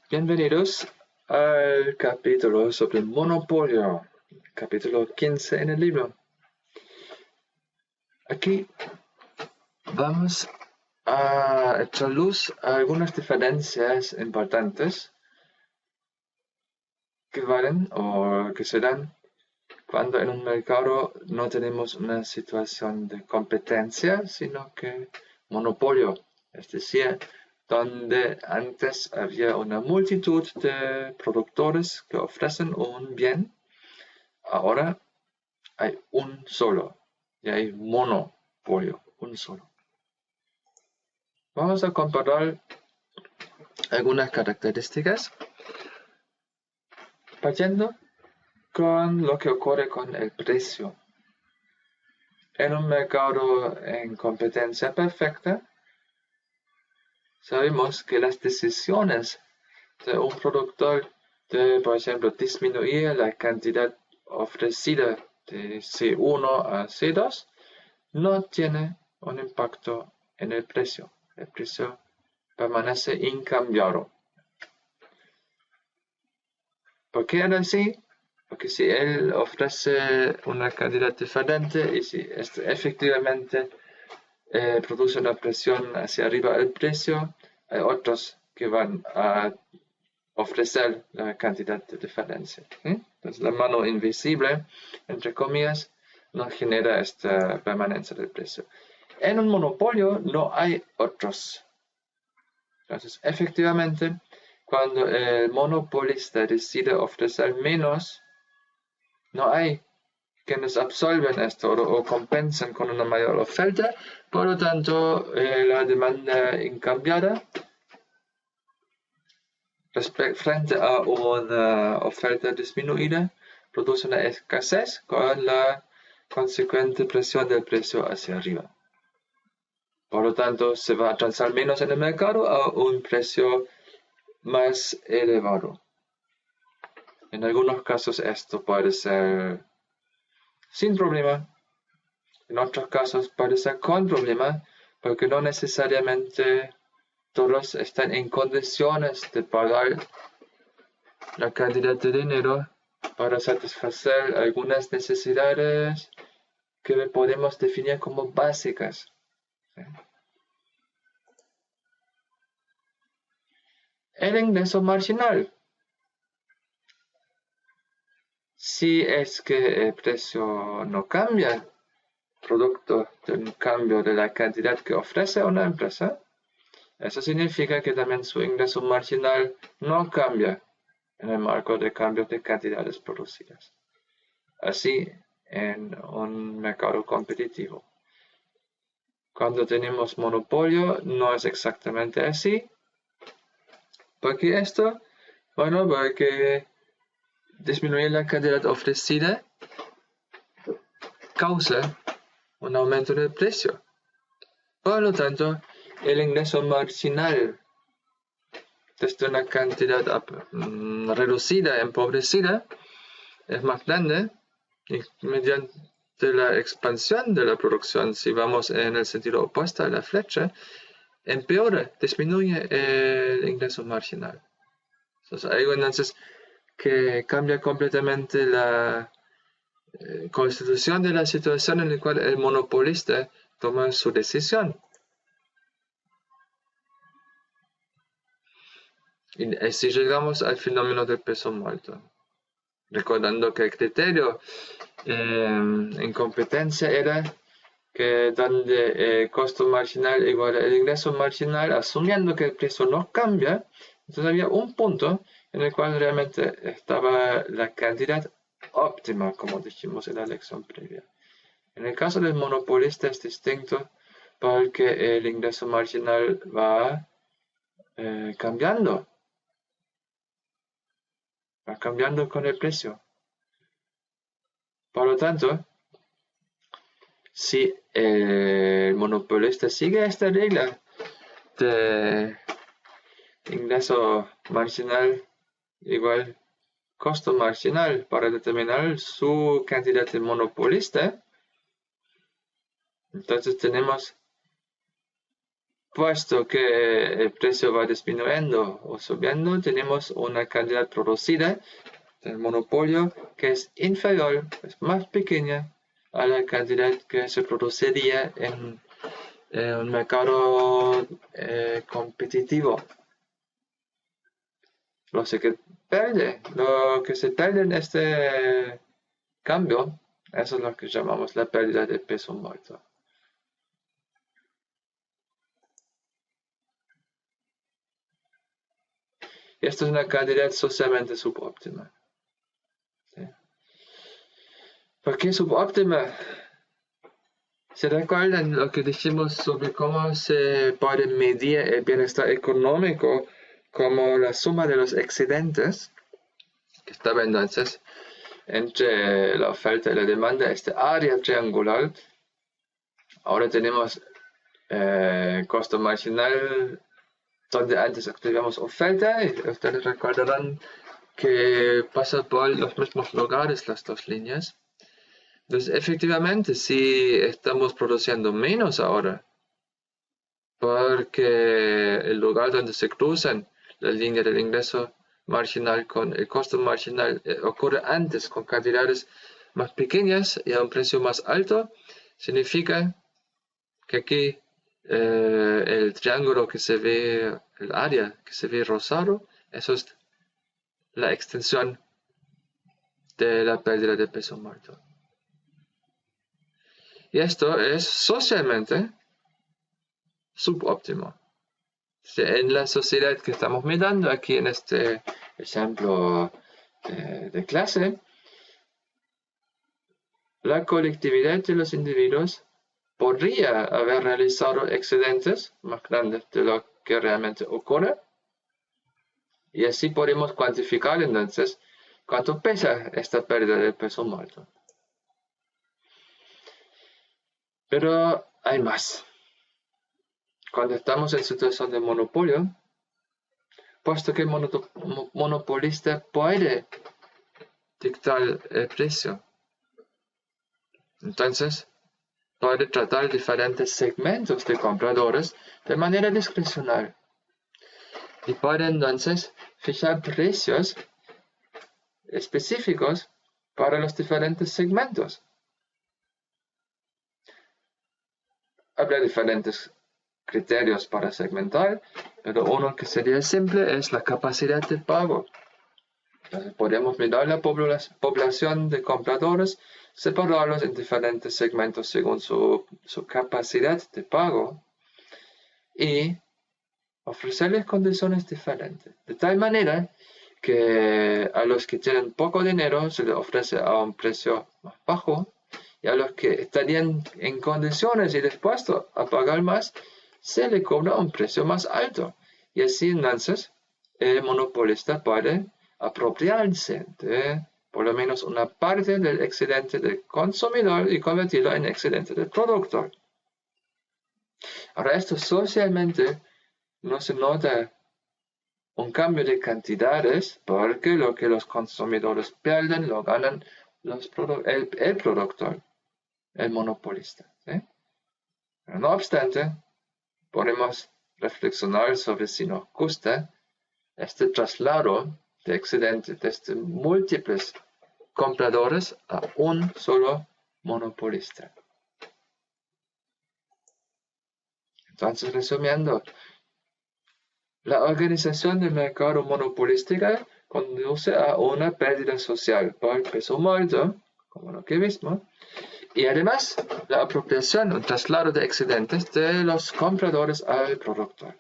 Bienvenidos al capítulo sobre monopolio, capítulo 15 en el libro. Aquí vamos a echar luz a algunas diferencias importantes que valen o que se dan cuando en un mercado no tenemos una situación de competencia, sino que monopolio, es decir, donde antes había una multitud de productores que ofrecen un bien, ahora hay un solo, y hay monopolio, un solo. Vamos a comparar algunas características, partiendo con lo que ocurre con el precio. En un mercado en competencia perfecta, sabemos que las decisiones de un productor de, por ejemplo, disminuir la cantidad ofrecida de C1 a C2 no tiene un impacto en el precio. El precio permanece incambiado. ¿Por qué era así? Porque si él ofrece una cantidad diferente y si esto efectivamente produce una presión hacia arriba del precio, hay otros que van a ofrecer la cantidad de diferencia. Entonces la mano invisible, entre comillas, no genera esta permanencia del precio. En un monopolio no hay otros. Entonces, efectivamente, cuando el monopolista decide ofrecer menos, no hay quienes absorben esto o compensan con una mayor oferta, por lo tanto, la demanda incambiada frente a una oferta disminuida produce una escasez con la consecuente presión del precio hacia arriba. Por lo tanto, se va a transar menos en el mercado a un precio más elevado. En algunos casos esto puede ser sin problema, en otros casos puede ser con problema, porque no necesariamente todos están en condiciones de pagar la cantidad de dinero para satisfacer algunas necesidades que podemos definir como básicas. El ingreso marginal. Si es que el precio no cambia, producto de un cambio de la cantidad que ofrece una empresa, eso significa que también su ingreso marginal no cambia en el marco de cambios de cantidades producidas. Así, en un mercado competitivo. Cuando tenemos monopolio no es exactamente así. ¿Por qué esto? Bueno, porque disminuir la cantidad ofrecida causa un aumento del precio. Por lo tanto, el ingreso marginal desde una cantidad reducida, empobrecida, es más grande y mediante la expansión de la producción, si vamos en el sentido opuesto a la flecha, empeora, disminuye el ingreso marginal. Entonces, algo entonces que cambia completamente la constitución de la situación en la cual el monopolista toma su decisión. Y así llegamos al fenómeno del peso muerto. Recordando que el criterio en competencia era que donde el costo marginal igual al ingreso marginal, asumiendo que el precio no cambia, entonces había un punto en el cual realmente estaba la cantidad óptima, como dijimos en la lección previa. En el caso del monopolista es distinto porque el ingreso marginal va cambiando. Va cambiando con el precio. Por lo tanto, si el monopolista sigue esta regla de ingreso marginal igual costo marginal para determinar su cantidad de monopolista, entonces tenemos puesto que el precio va disminuyendo o subiendo, tenemos una cantidad producida del monopolio que es inferior, es más pequeña a la cantidad que se produciría en un mercado competitivo. Lo que se pierde en este cambio, eso es lo que llamamos la pérdida de peso muerto. Y esto es una cantidad socialmente subóptima. ¿Sí? ¿Por qué subóptima? ¿Se recuerdan lo que dijimos sobre cómo se puede medir el bienestar económico como la suma de los excedentes? Que estaba entonces entre la oferta y la demanda, este área triangular. Ahora tenemos costo marginal, donde antes activamos oferta, y ustedes recordarán que pasa por los mismos lugares las dos líneas. Entonces, efectivamente, si estamos produciendo menos ahora, porque el lugar donde se cruzan la línea del ingreso marginal con el costo marginal ocurre antes con cantidades más pequeñas y a un precio más alto, significa que aquí el triángulo que se ve, el área que se ve rosado, eso es la extensión de la pérdida de peso muerto. Y esto es socialmente subóptimo. En la sociedad que estamos mirando aquí en este ejemplo de clase, la colectividad de los individuos podría haber realizado excedentes más grandes de lo que realmente ocurre, y así podemos cuantificar entonces cuánto pesa esta pérdida de peso muerto. Pero hay más. Cuando estamos en situación de monopolio, puesto que el monopolista puede dictar el precio, entonces puede tratar diferentes segmentos de compradores de manera discrecional y puede entonces fijar precios específicos para los diferentes segmentos. Habrá diferentes criterios para segmentar, pero uno que sería simple es la capacidad de pago. Entonces podemos mirar la población de compradores, separarlos en diferentes segmentos según su capacidad de pago y ofrecerles condiciones diferentes. De tal manera que a los que tienen poco dinero se les ofrece a un precio más bajo, y a los que estarían en condiciones y dispuestos a pagar más, se les cobra un precio más alto. Y así entonces el monopolista puede apropiarse de por lo menos una parte del excedente del consumidor y convertirlo en excedente del productor. Ahora, esto socialmente no se nota un cambio de cantidades, porque lo que los consumidores pierden lo ganan el productor, el monopolista. ¿Sí? Pero no obstante, podemos reflexionar sobre si nos gusta este traslado de excedente desde múltiples compradores a un solo monopolista. Entonces, resumiendo, la organización del mercado monopolística conduce a una pérdida social por peso muerto, como lo que vimos, y además la apropiación o traslado de excedentes de los compradores al productor.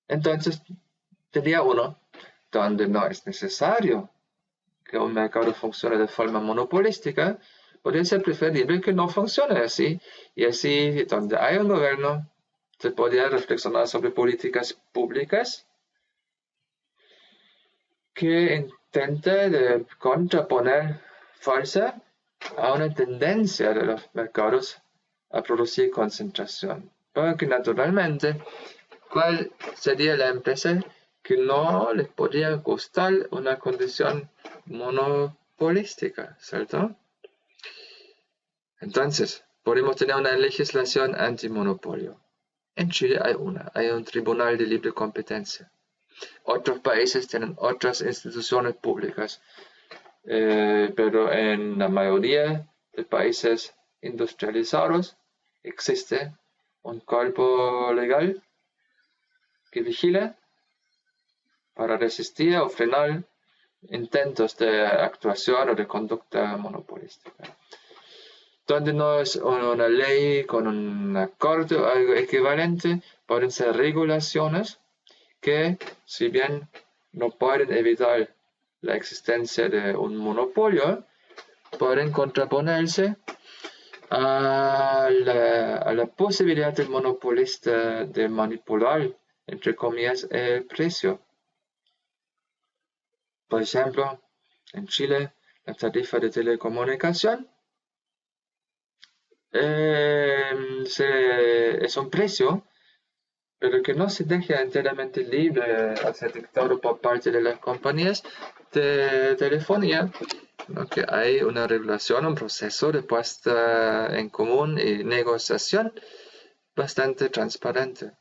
Entonces, tenía uno donde no es necesario que un mercado funcione de forma monopolística, podría ser preferible que no funcione así, y así donde hay un gobierno se podría reflexionar sobre políticas públicas que intenten de contraponer fuerza a una tendencia de los mercados a producir concentración. Porque naturalmente, ¿cuál sería la empresa que no les podría gustar una condición monopolística, cierto? Entonces, podemos tener una legislación antimonopolio. En Chile hay un tribunal de libre competencia. Otros países tienen otras instituciones públicas, pero en la mayoría de países industrializados existe un cuerpo legal que vigila para resistir o frenar intentos de actuación o de conducta monopolística. Donde no es una ley con un acuerdo o algo equivalente, pueden ser regulaciones que, si bien no pueden evitar la existencia de un monopolio, pueden contraponerse a la posibilidad del monopolista de manipular, entre comillas, el precio. Por ejemplo, en Chile, la tarifa de telecomunicación es un precio, pero que no se deja enteramente libre al ser dictado por parte de las compañías de telefonía, sino que hay una regulación, un proceso de puesta en común y negociación bastante transparente.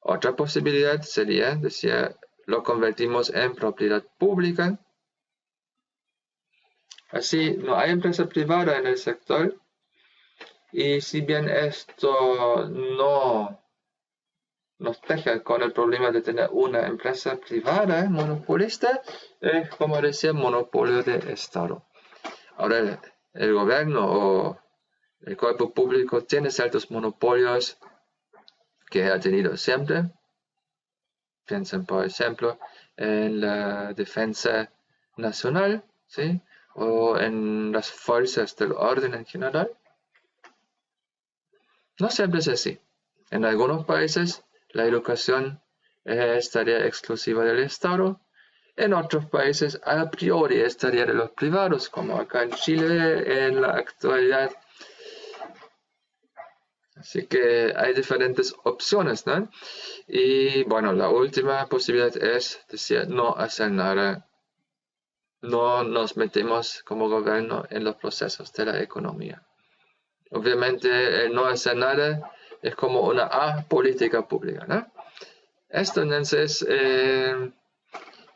Otra posibilidad sería decir, lo convertimos en propiedad pública. Así, no hay empresa privada en el sector, y si bien esto no nos deja con el problema de tener una empresa privada monopolista, es como decía, monopolio de Estado. Ahora, el gobierno o el cuerpo público tiene ciertos monopolios que ha tenido siempre. Piensen, por ejemplo, en la defensa nacional, ¿sí? O en las fuerzas del orden en general. No siempre es así. En algunos países, la educación es tarea exclusiva del Estado. En otros países, a priori, es tarea de los privados, como acá en Chile en la actualidad. Así que hay diferentes opciones, ¿no? Y bueno, la última posibilidad es decir, no hacer nada. No nos metemos como gobierno en los procesos de la economía. Obviamente, el no hacer nada es como una política pública, ¿no? Esto entonces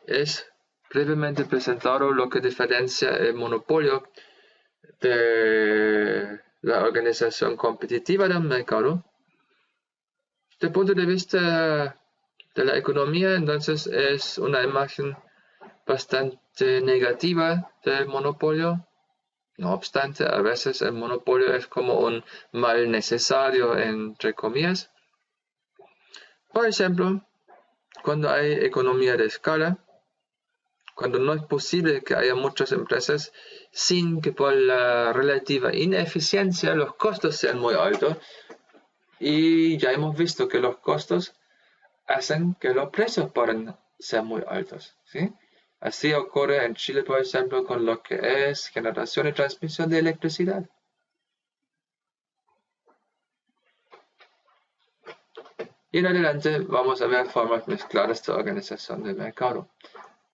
es brevemente presentado lo que diferencia el monopolio de la organización competitiva del mercado. Desde el punto de vista de la economía, entonces es una imagen bastante negativa del monopolio. No obstante, a veces el monopolio es como un mal necesario, entre comillas. Por ejemplo, cuando hay economía de escala, cuando no es posible que haya muchas empresas sin que por la relativa ineficiencia los costos sean muy altos, y ya hemos visto que los costos hacen que los precios puedan ser muy altos, ¿sí? Así ocurre en Chile, por ejemplo, con lo que es generación y transmisión de electricidad. Y en adelante vamos a ver formas más claras de organización del mercado.